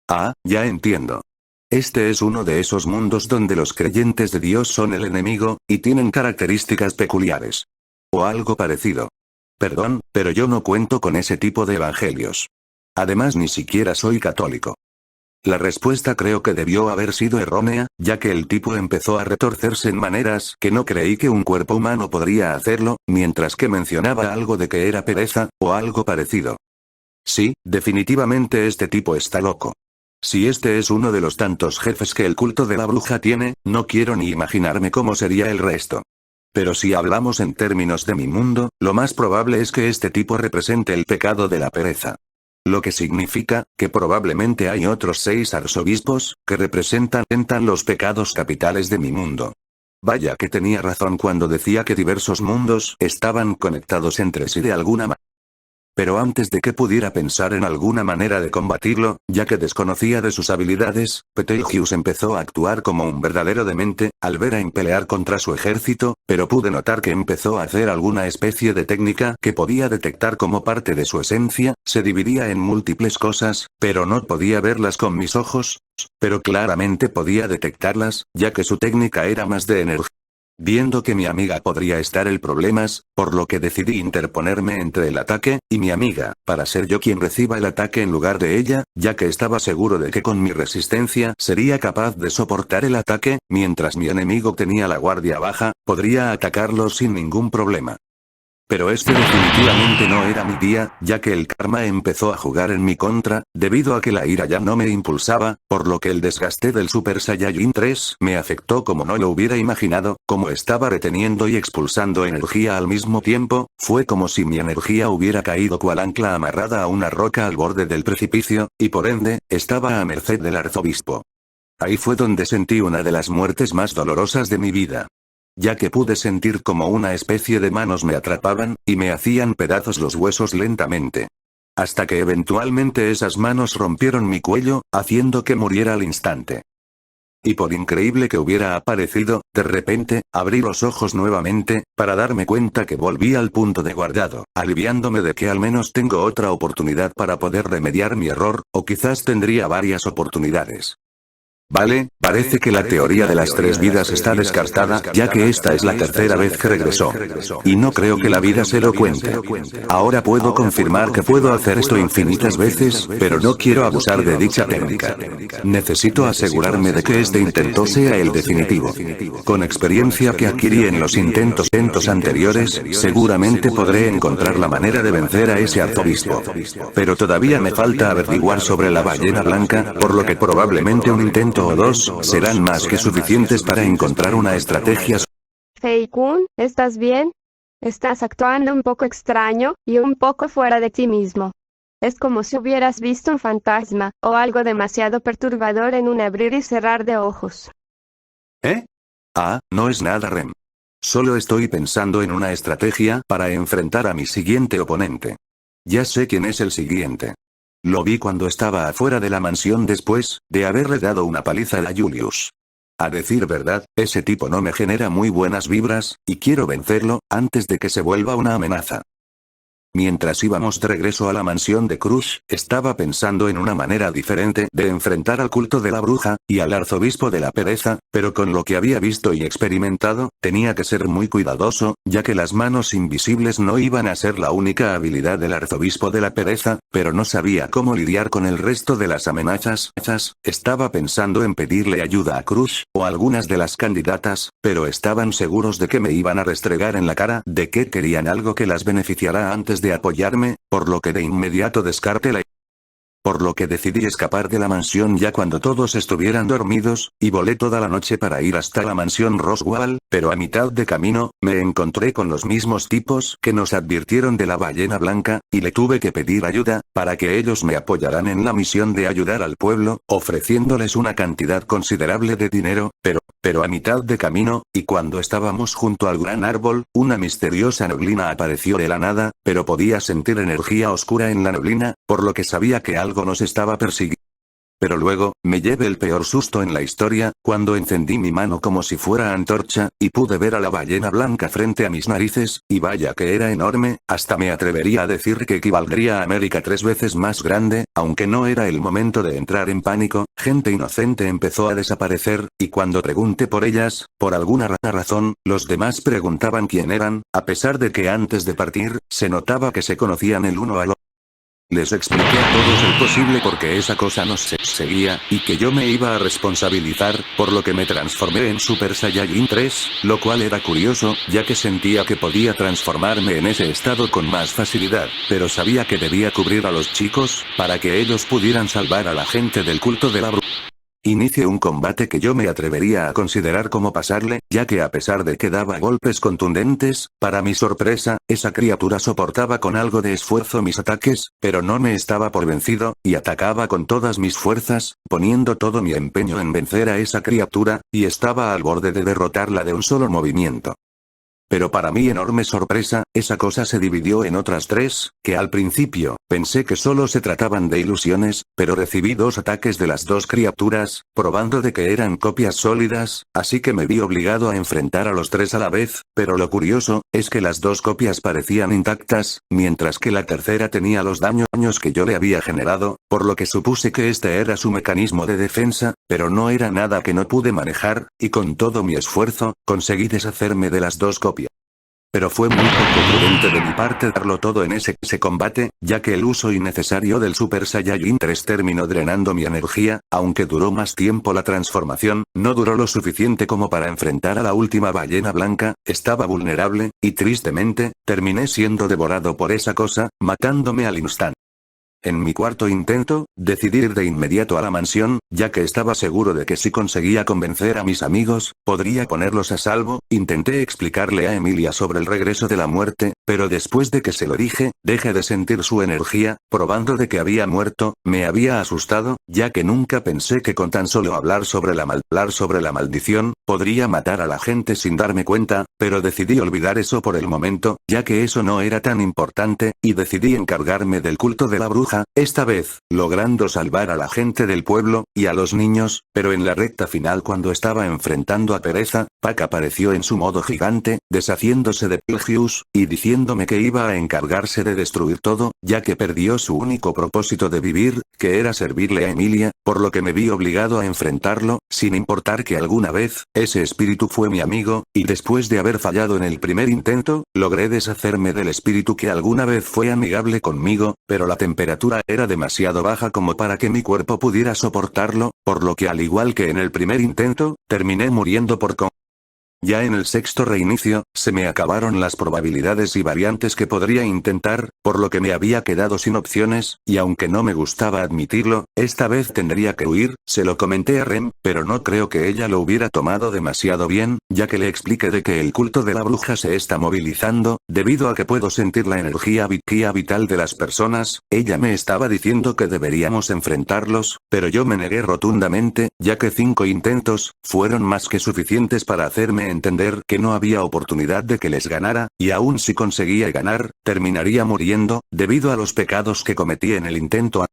Ah, ya entiendo. Este es uno de esos mundos donde los creyentes de Dios son el enemigo, y tienen características peculiares. O algo parecido. Perdón, pero yo no cuento con ese tipo de evangelios. Además, ni siquiera soy católico. La respuesta creo que debió haber sido errónea, ya que el tipo empezó a retorcerse en maneras que no creí que un cuerpo humano podría hacerlo, mientras que mencionaba algo de que era pereza, o algo parecido. Sí, definitivamente este tipo está loco. Si este es uno de los tantos jefes que el culto de la bruja tiene, no quiero ni imaginarme cómo sería el resto. Pero si hablamos en términos de mi mundo, lo más probable es que este tipo represente el pecado de la pereza. Lo que significa, que probablemente hay otros 6 arzobispos, que representan los pecados capitales de mi mundo. Vaya que tenía razón cuando decía que diversos mundos estaban conectados entre sí de alguna manera. Pero antes de que pudiera pensar en alguna manera de combatirlo, ya que desconocía de sus habilidades, Betelgeuse empezó a actuar como un verdadero demente, al ver a pelear contra su ejército, pero pude notar que empezó a hacer alguna especie de técnica que podía detectar como parte de su esencia, se dividía en múltiples cosas, pero no podía verlas con mis ojos, pero claramente podía detectarlas, ya que su técnica era más de energía. Viendo que mi amiga podría estar en problemas, por lo que decidí interponerme entre el ataque y mi amiga, para ser yo quien reciba el ataque en lugar de ella, ya que estaba seguro de que con mi resistencia sería capaz de soportar el ataque, mientras mi enemigo tenía la guardia baja, podría atacarlo sin ningún problema. Pero este definitivamente no era mi día, ya que el karma empezó a jugar en mi contra, debido a que la ira ya no me impulsaba, por lo que el desgaste del Super Saiyajin 3 me afectó como no lo hubiera imaginado, como estaba reteniendo y expulsando energía al mismo tiempo, fue como si mi energía hubiera caído cual ancla amarrada a una roca al borde del precipicio, y por ende, estaba a merced del arzobispo. Ahí fue donde sentí una de las muertes más dolorosas de mi vida. Ya que pude sentir como una especie de manos me atrapaban, y me hacían pedazos los huesos lentamente. Hasta que eventualmente esas manos rompieron mi cuello, haciendo que muriera al instante. Y por increíble que hubiera aparecido, de repente, abrí los ojos nuevamente, para darme cuenta que volví al punto de guardado, aliviándome de que al menos tengo otra oportunidad para poder remediar mi error, o quizás tendría varias oportunidades. Vale, parece que la teoría de las 3 vidas está descartada, ya que esta es la tercera vez que regresó. Y no creo que la vida se lo cuente. Ahora puedo confirmar que puedo hacer esto infinitas veces, pero no quiero abusar de dicha técnica. Necesito asegurarme de que este intento sea el definitivo. Con experiencia que adquirí en los intentos anteriores, seguramente podré encontrar la manera de vencer a ese arzobispo. Pero todavía me falta averiguar sobre la ballena blanca, por lo que probablemente un intento o 2 serán más que suficientes para encontrar una estrategia. Fei-kun, ¿estás bien? Estás actuando un poco extraño, y un poco fuera de ti mismo. Es como si hubieras visto un fantasma, o algo demasiado perturbador en un abrir y cerrar de ojos. ¿Eh? Ah, no es nada, Rem. Solo estoy pensando en una estrategia para enfrentar a mi siguiente oponente. Ya sé quién es el siguiente. Lo vi cuando estaba afuera de la mansión después de haberle dado una paliza a Julius. A decir verdad, ese tipo no me genera muy buenas vibras, y quiero vencerlo, antes de que se vuelva una amenaza. Mientras íbamos de regreso a la mansión de Crush, estaba pensando en una manera diferente de enfrentar al culto de la bruja, y al arzobispo de la pereza, pero con lo que había visto y experimentado, tenía que ser muy cuidadoso, ya que las manos invisibles no iban a ser la única habilidad del arzobispo de la pereza, pero no sabía cómo lidiar con el resto de las amenazas. Estaba pensando en pedirle ayuda a Crush, o algunas de las candidatas, pero estaban seguros de que me iban a restregar en la cara de que querían algo que las beneficiara antes de apoyarme, por lo que de inmediato descarté la por lo que decidí escapar de la mansión ya cuando todos estuvieran dormidos, y volé toda la noche para ir hasta la mansión Roswell, pero a mitad de camino, me encontré con los mismos tipos que nos advirtieron de la ballena blanca, y le tuve que pedir ayuda, para que ellos me apoyaran en la misión de ayudar al pueblo, ofreciéndoles una cantidad considerable de dinero, pero a mitad de camino, y cuando estábamos junto al gran árbol, una misteriosa neblina apareció de la nada, pero podía sentir energía oscura en la neblina, por lo que sabía que algo nos estaba persiguiendo. Pero luego, me llevé el peor susto en la historia, cuando encendí mi mano como si fuera antorcha, y pude ver a la ballena blanca frente a mis narices, y vaya que era enorme, hasta me atrevería a decir que equivaldría a América 3 veces más grande, aunque no era el momento de entrar en pánico, gente inocente empezó a desaparecer, y cuando pregunté por ellas, por alguna razón, los demás preguntaban quién eran, a pesar de que antes de partir, se notaba que se conocían el uno al otro. Les expliqué a todos el posible porque esa cosa nos seguía, y que yo me iba a responsabilizar, por lo que me transformé en Super Saiyajin 3, lo cual era curioso, ya que sentía que podía transformarme en ese estado con más facilidad, pero sabía que debía cubrir a los chicos, para que ellos pudieran salvar a la gente del culto de la bruja. Inicié un combate que yo me atrevería a considerar como pasarle, ya que a pesar de que daba golpes contundentes, para mi sorpresa, esa criatura soportaba con algo de esfuerzo mis ataques, pero no me estaba por vencido, y atacaba con todas mis fuerzas, poniendo todo mi empeño en vencer a esa criatura, y estaba al borde de derrotarla de un solo movimiento. Pero para mi enorme sorpresa, esa cosa se dividió en otras tres, que al principio, pensé que solo se trataban de ilusiones, pero recibí dos ataques de las dos criaturas, probando de que eran copias sólidas, así que me vi obligado a enfrentar a los tres a la vez, pero lo curioso, es que las dos copias parecían intactas, mientras que la tercera tenía los daños que yo le había generado, por lo que supuse que este era su mecanismo de defensa, pero no era nada que no pude manejar, y con todo mi esfuerzo, conseguí deshacerme de las dos copias. Pero fue muy poco prudente de mi parte darlo todo en ese combate, ya que el uso innecesario del Super Saiyajin 3 terminó drenando mi energía, aunque duró más tiempo la transformación, no duró lo suficiente como para enfrentar a la última ballena blanca, estaba vulnerable, y tristemente, terminé siendo devorado por esa cosa, matándome al instante. En mi cuarto intento, decidí ir de inmediato a la mansión, ya que estaba seguro de que si conseguía convencer a mis amigos, podría ponerlos a salvo. Intenté explicarle a Emilia sobre el regreso de la muerte, pero después de que se lo dije, dejé de sentir su energía, probando de que había muerto, me había asustado, ya que nunca pensé que con tan solo hablar sobre la maldición, podría matar a la gente sin darme cuenta, pero decidí olvidar eso por el momento, ya que eso no era tan importante, y decidí encargarme del culto de la bruja, esta vez, logrando salvar a la gente del pueblo, y a los niños, pero en la recta final cuando estaba enfrentando a Pereza, Pac apareció en su modo gigante, deshaciéndose de Pelgius, y diciéndome que iba a encargarse de destruir todo, ya que perdió su único propósito de vivir, que era servirle a Emilia, por lo que me vi obligado a enfrentarlo, sin importar que alguna vez, ese espíritu fue mi amigo, y después de haber fallado en el primer intento, logré deshacerme del espíritu que alguna vez fue amigable conmigo, pero la temperatura era demasiado baja como para que mi cuerpo pudiera soportarlo, por lo que al igual que en el primer intento, terminé muriendo por Ya en el sexto reinicio, se me acabaron las probabilidades y variantes que podría intentar, por lo que me había quedado sin opciones, y aunque no me gustaba admitirlo, esta vez tendría que huir, se lo comenté a Rem, pero no creo que ella lo hubiera tomado demasiado bien, ya que le expliqué de que el culto de la bruja se está movilizando, debido a que puedo sentir la energía vital de las personas, ella me estaba diciendo que deberíamos enfrentarlos, pero yo me negué rotundamente, ya que 5 intentos, fueron más que suficientes para hacerme entender que no había oportunidad de que les ganara, y aun si conseguía ganar, terminaría muriendo, debido a los pecados que cometí en el intento.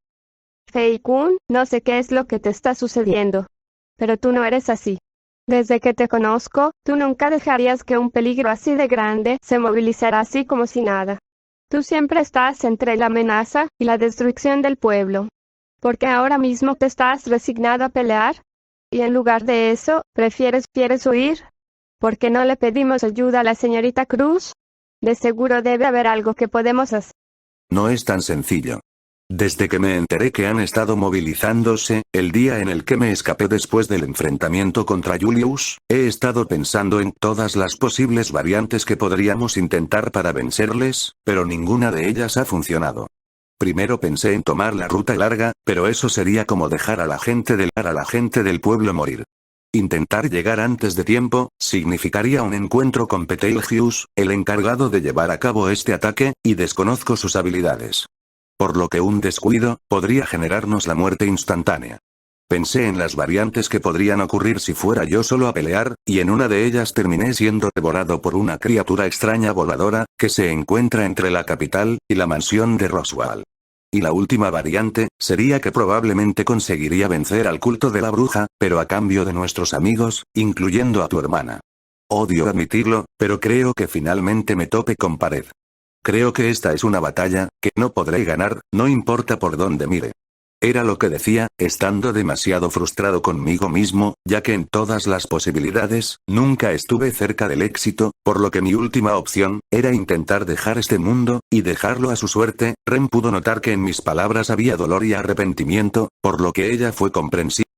Fei-kun, no sé qué es lo que te está sucediendo. Pero tú no eres así. Desde que te conozco, tú nunca dejarías que un peligro así de grande se movilizara así como si nada. Tú siempre estás entre la amenaza y la destrucción del pueblo. ¿Por qué ahora mismo te estás resignado a pelear? Y en lugar de eso, ¿prefieres huir? ¿Por qué no le pedimos ayuda a la señorita Cruz? De seguro debe haber algo que podemos hacer. No es tan sencillo. Desde que me enteré que han estado movilizándose, el día en el que me escapé después del enfrentamiento contra Julius, he estado pensando en todas las posibles variantes que podríamos intentar para vencerles, pero ninguna de ellas ha funcionado. Primero pensé en tomar la ruta larga, pero eso sería como dejar a la gente del pueblo morir. Intentar llegar antes de tiempo, significaría un encuentro con Betelgeuse, el encargado de llevar a cabo este ataque, y desconozco sus habilidades. Por lo que un descuido, podría generarnos la muerte instantánea. Pensé en las variantes que podrían ocurrir si fuera yo solo a pelear, y en una de ellas terminé siendo devorado por una criatura extraña voladora, que se encuentra entre la capital, y la mansión de Roswell. Y la última variante, sería que probablemente conseguiría vencer al culto de la bruja, pero a cambio de nuestros amigos, incluyendo a tu hermana. Odio admitirlo, pero creo que finalmente me tope con pared. Creo que esta es una batalla, que no podré ganar, no importa por dónde mire. Era lo que decía, estando demasiado frustrado conmigo mismo, ya que en todas las posibilidades, nunca estuve cerca del éxito, por lo que mi última opción, era intentar dejar este mundo, y dejarlo a su suerte. Ren pudo notar que en mis palabras había dolor y arrepentimiento, por lo que ella fue comprensiva.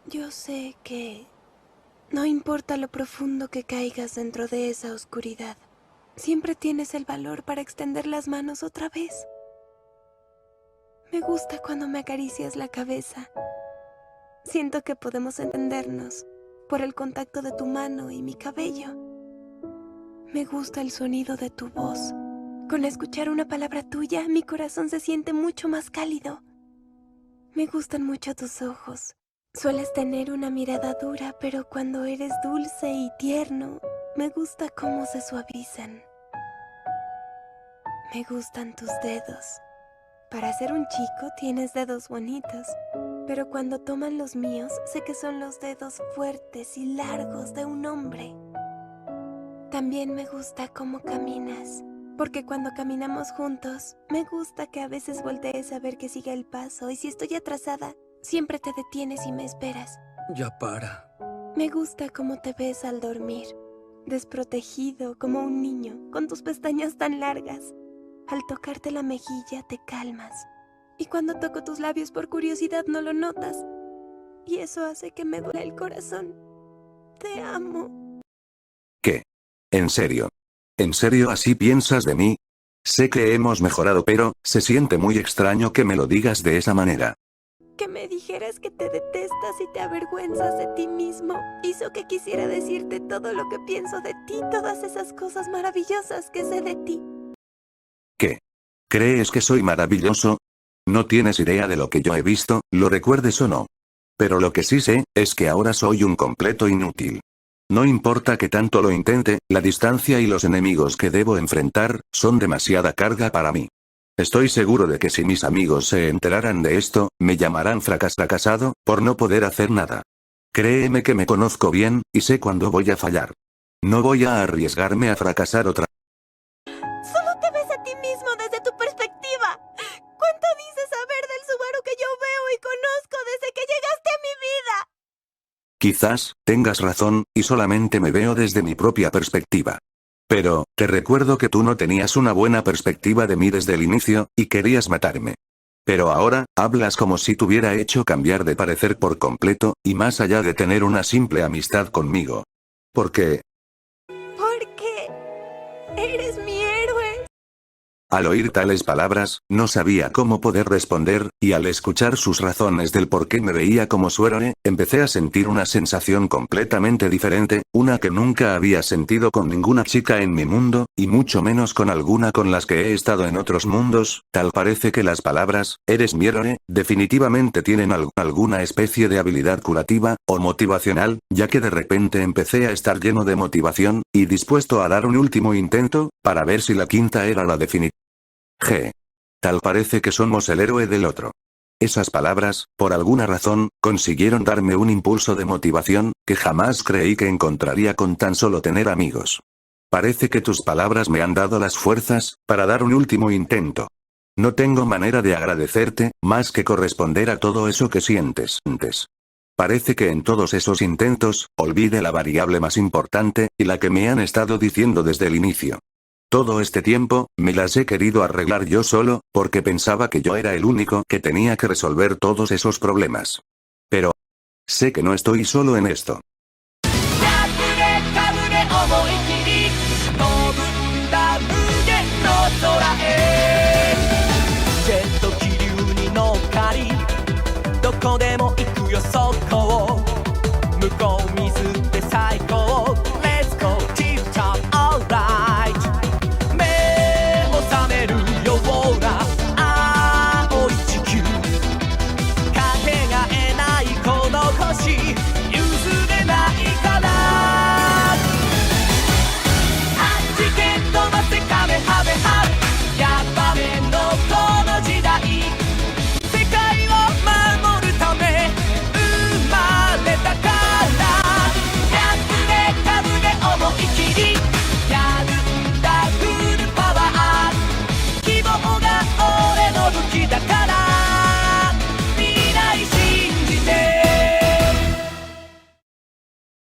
Yo sé que no importa lo profundo que caigas dentro de esa oscuridad, siempre tienes el valor para extender las manos otra vez. Me gusta cuando me acaricias la cabeza. Siento que podemos entendernos por el contacto de tu mano y mi cabello. Me gusta el sonido de tu voz. Con escuchar una palabra tuya, mi corazón se siente mucho más cálido. Me gustan mucho tus ojos. Sueles tener una mirada dura, pero cuando eres dulce y tierno, me gusta cómo se suavizan. Me gustan tus dedos. Para ser un chico tienes dedos bonitos, pero cuando toman los míos sé que son los dedos fuertes y largos de un hombre. También me gusta cómo caminas, porque cuando caminamos juntos, me gusta que a veces voltees a ver que siga el paso, y si estoy atrasada, siempre te detienes y me esperas. Ya para. Me gusta cómo te ves al dormir, desprotegido como un niño, con tus pestañas tan largas. Al tocarte la mejilla te calmas, y cuando toco tus labios por curiosidad no lo notas, y eso hace que me duela el corazón. Te amo. ¿Qué? ¿En serio? ¿En serio así piensas de mí? Sé que hemos mejorado, pero se siente muy extraño que me lo digas de esa manera. Que me dijeras que te detestas y te avergüenzas de ti mismo hizo que quisiera decirte todo lo que pienso de ti, todas esas cosas maravillosas que sé de ti. ¿Qué? ¿Crees que soy maravilloso? No tienes idea de lo que yo he visto, lo recuerdes o no. Pero lo que sí sé, es que ahora soy un completo inútil. No importa que tanto lo intente, la distancia y los enemigos que debo enfrentar, son demasiada carga para mí. Estoy seguro de que si mis amigos se enteraran de esto, me llamarán fracasado, por no poder hacer nada. Créeme que me conozco bien, y sé cuándo voy a fallar. No voy a arriesgarme a fracasar otra vez. Solo te ves a ti mismo desde tu perspectiva. ¿Cuánto dices saber del Subaru que yo veo y conozco desde que llegaste a mi vida? Quizás, tengas razón, y solamente me veo desde mi propia perspectiva. Pero, te recuerdo que tú no tenías una buena perspectiva de mí desde el inicio, y querías matarme. Pero ahora, hablas como si te hubiera hecho cambiar de parecer por completo, y más allá de tener una simple amistad conmigo. ¿Por qué? Porque eres mi héroe. Al oír tales palabras, no sabía cómo poder responder, y al escuchar sus razones del por qué me veía como su héroe, empecé a sentir una sensación completamente diferente, una que nunca había sentido con ninguna chica en mi mundo, y mucho menos con alguna con las que he estado en otros mundos. Tal parece que las palabras, eres mi héroe, definitivamente tienen alguna especie de habilidad curativa, o motivacional, ya que de repente empecé a estar lleno de motivación, y dispuesto a dar un último intento, para ver si la quinta era la definitiva. Tal parece que somos el héroe del otro. Esas palabras, por alguna razón, consiguieron darme un impulso de motivación, que jamás creí que encontraría con tan solo tener amigos. Parece que tus palabras me han dado las fuerzas, para dar un último intento. No tengo manera de agradecerte, más que corresponder a todo eso que sientes. Parece que en todos esos intentos, olvide la variable más importante, y la que me han estado diciendo desde el inicio. Todo este tiempo, me las he querido arreglar yo solo, porque pensaba que yo era el único que tenía que resolver todos esos problemas. Pero sé que no estoy solo en esto.